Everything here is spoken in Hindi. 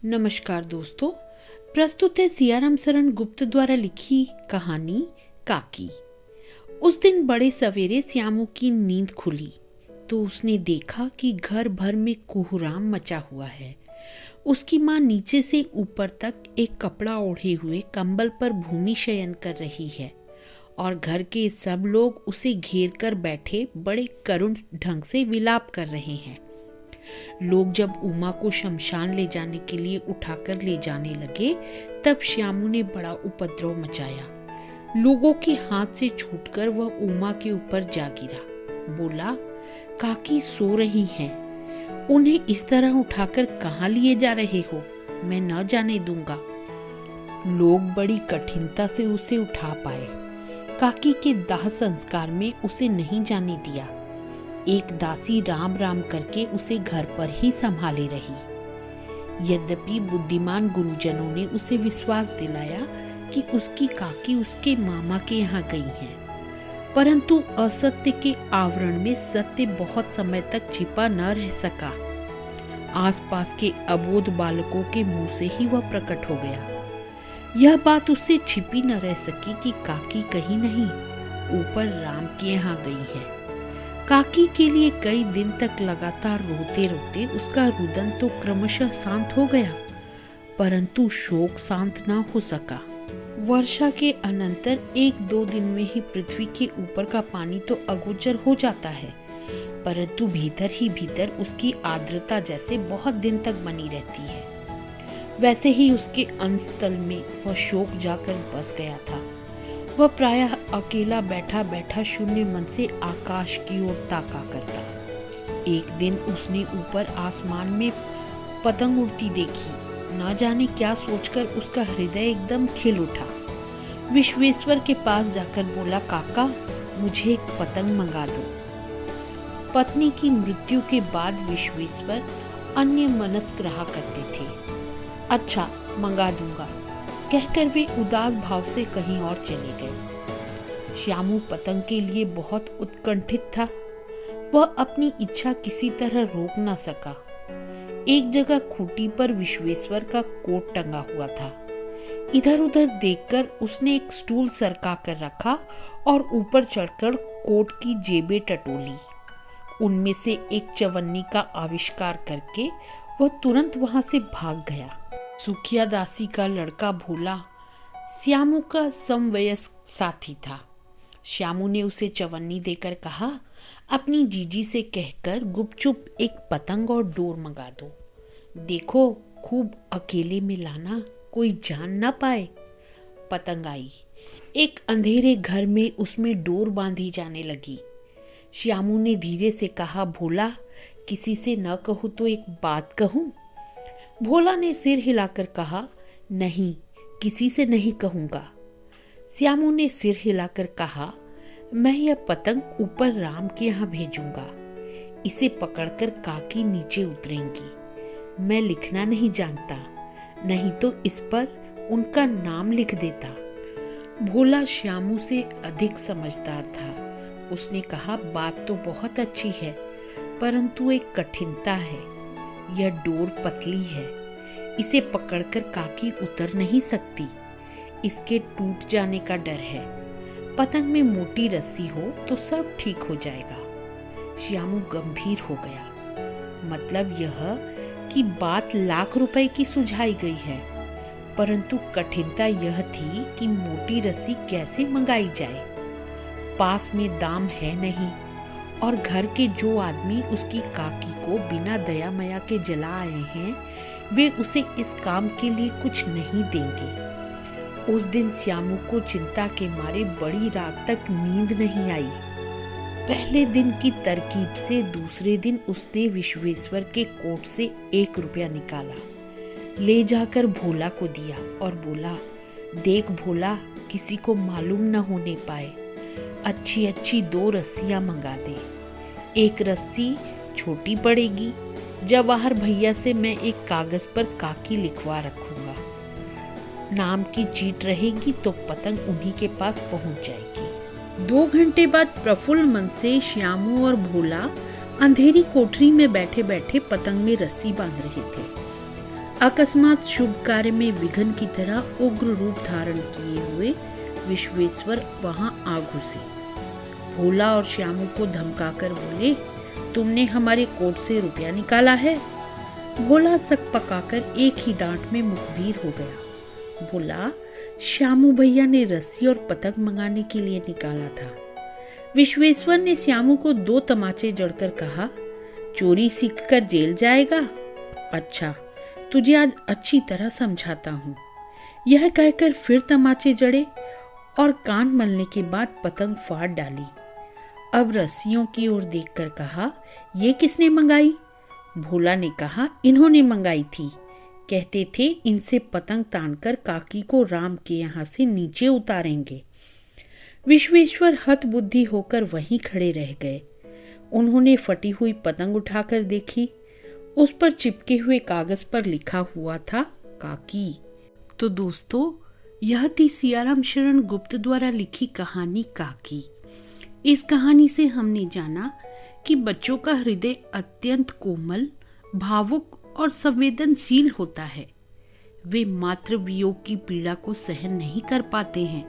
नमस्कार दोस्तों, प्रस्तुत है सियाराम शरण गुप्त द्वारा लिखी कहानी काकी। उस दिन बड़े सवेरे श्यामू की नींद खुली तो उसने देखा कि घर भर में कोहराम मचा हुआ है। उसकी माँ नीचे से ऊपर तक एक कपड़ा ओढ़े हुए कंबल पर भूमि शयन कर रही है और घर के सब लोग उसे घेर कर बैठे बड़े करुण ढंग से विलाप कर रहे हैं। लोग जब उमा को शमशान ले जाने के लिए उठाकर ले जाने लगे तब श्यामू ने बड़ा उपद्रव मचाया। लोगों के हाथ से छूटकर वह उमा के ऊपर जा गिरा। बोला, काकी सो रही हैं, उन्हें इस तरह उठाकर कहाँ लिए जा रहे हो? मैं न जाने दूंगा। लोग बड़ी कठिनता से उसे उठा पाए। काकी के दाह संस्कार में उसे नहीं जाने दिया। एक दासी राम राम करके उसे घर पर ही संभाले रही। यद्यपि बुद्धिमान गुरुजनों ने उसे विश्वास दिलाया कि उसकी काकी उसके मामा के यहाँ गई हैं, परंतु असत्य के आवरण में सत्य बहुत समय तक छिपा न रह सका। आसपास के अबोध बालकों के मुंह से ही वह प्रकट हो गया। यह बात उससे छिपी न रह सकी कि काकी कहीं नहीं ऊपर राम के यहाँ गई है। काकी के लिए कई दिन तक लगातार रोते रोते उसका रुदन तो क्रमशः शांत हो गया, परंतु शोक शांत न हो सका। वर्षा के अनंतर 1-2 दिन में ही पृथ्वी के ऊपर का पानी तो अगोचर हो जाता है, परंतु भीतर ही भीतर उसकी आर्द्रता जैसे बहुत दिन तक बनी रहती है। वैसे ही उसके अंतस्थल में वह शोक जाकर बस गया था। वह प्रायः अकेला बैठा बैठा शून्य मन से आकाश की ओर ताका करता। एक दिन उसने ऊपर आसमान में पतंग उड़ती देखी। न जाने क्या सोचकर उसका हृदय एकदम खिल उठा। विश्वेश्वर के पास जाकर बोला, काका मुझे एक पतंग मंगा दो। पत्नी की मृत्यु के बाद विश्वेश्वर अन्य मनस्क रहा करते थे। अच्छा मंगा दूंगा कहकर वे उदास भाव से कहीं और चले गए। श्यामू पतंग के लिए बहुत उत्कंठित था। वह अपनी इच्छा किसी तरह रोक न सका। एक जगह खूंटी पर विश्वेश्वर का कोट टंगा हुआ था। इधर उधर देखकर उसने एक स्टूल सरका कर रखा और ऊपर चढ़कर कोट की जेबें टटोली। उनमें से एक चवन्नी का आविष्कार करके वह तुरंत वहां से भाग गया। सुखिया दासी का लड़का भोला श्यामू का समवयस्क साथी था। श्यामू ने उसे चवन्नी देकर कहा, अपनी जीजी से कहकर गुपचुप एक पतंग और डोर मंगा दो। देखो खूब अकेले में लाना, कोई जान ना पाए। पतंग आई। एक अंधेरे घर में उसमें डोर बांधी जाने लगी। श्यामू ने धीरे से कहा, भोला किसी से न कहूँ तो एक बात कहूँ? भोला ने सिर हिलाकर कहा, नहीं किसी से नहीं कहूंगा। श्यामू ने सिर हिलाकर कहा, मैं यह पतंग ऊपर राम के यहाँ भेजूंगा। इसे पकड़कर काकी नीचे उतरेंगी। मैं लिखना नहीं जानता, नहीं तो इस पर उनका नाम लिख देता। भोला श्यामू से अधिक समझदार था। उसने कहा, बात तो बहुत अच्छी है, परंतु एक कठिनता है। यह डोर पतली है, इसे पकड़कर काकी उतर नहीं सकती। इसके टूट जाने का डर है। पतंग में मोटी रस्सी हो तो सब ठीक हो जाएगा। श्यामू गंभीर हो गया। मतलब यह कि बात लाख रुपए की सुझाई गई है, परंतु कठिनता यह थी कि मोटी रस्सी कैसे मंगाई जाए। पास में दाम है नहीं और घर के जो आदमी उसकी काकी को बिना दया माया के जला आए हैं वे उसे इस काम के लिए कुछ नहीं देंगे। उस दिन श्यामू को चिंता के मारे बड़ी रात तक नींद नहीं आई। पहले दिन की तरकीब से दूसरे दिन उसने विश्वेश्वर के कोट से 1 रुपया निकाला, ले जाकर भोला को दिया और बोला, देख भोला किसी को मालूम न होने पाए। अच्छी अच्छी 2 रस्सियां मंगा दे। एक रस्सी छोटी पड़ेगी। जवाहर भैया से मैं एक कागज पर काकी लिखवा रखूंगा। नाम की चीट रहेगी तो पतंग उन्हीं के पास पहुंच जाएगी। 2 घंटे बाद प्रफुल्ल मन से श्यामू और भोला अंधेरी कोठरी में बैठे बैठे पतंग में रस्सी बांध रहे थे। अकस्मात शुभ कार्य में विघ्न की तरह उग्र रूप धारण किए हुए विश्वेश्वर वहां आ घुसे। भोला और श्यामू को धमकाकर बोले, तुमने हमारे कोट से रुपया निकाला है? भोला सक पकाकर एक ही डांट में मुखबिर हो गया। बोला, श्यामू भैया ने रस्सी और पतंग मंगाने के लिए निकाला था। विश्वेश्वर ने श्यामू को 2 तमाचे जड़कर कहा, चोरी सीखकर जेल जाएगा? अच्छा, तुझे आज अच्छी तरह समझाता हूँ। यह कहकर फिर तमाचे जड़े और कान मलने के बाद पतंग फाड़ डाली। अब रस्सियों की ओर देखकर कहा, ये किसने मंगाई? भोला ने कहा, इन्होंने मंगाई थी। कहते थे इनसे पतंग तानकर काकी को राम के यहाँ से नीचे उतारेंगे। विश्वेश्वर हतबुद्धि होकर वहीं खड़े रह गए। उन्होंने फटी हुई पतंग उठाकर देखी। उस पर चिपके हुए कागज पर लिखा हुआ था, काकी। तो दोस्तों, यह थी सियाराम शरण गुप्त द्वारा लिखी कहानी काकी। इस कहानी से हमने जाना कि बच्चों का हृदय अत्यंत कोमल, भावुक और संवेदनशील होता है। वे मातृ वियोग की पीड़ा को सहन नहीं कर पाते हैं।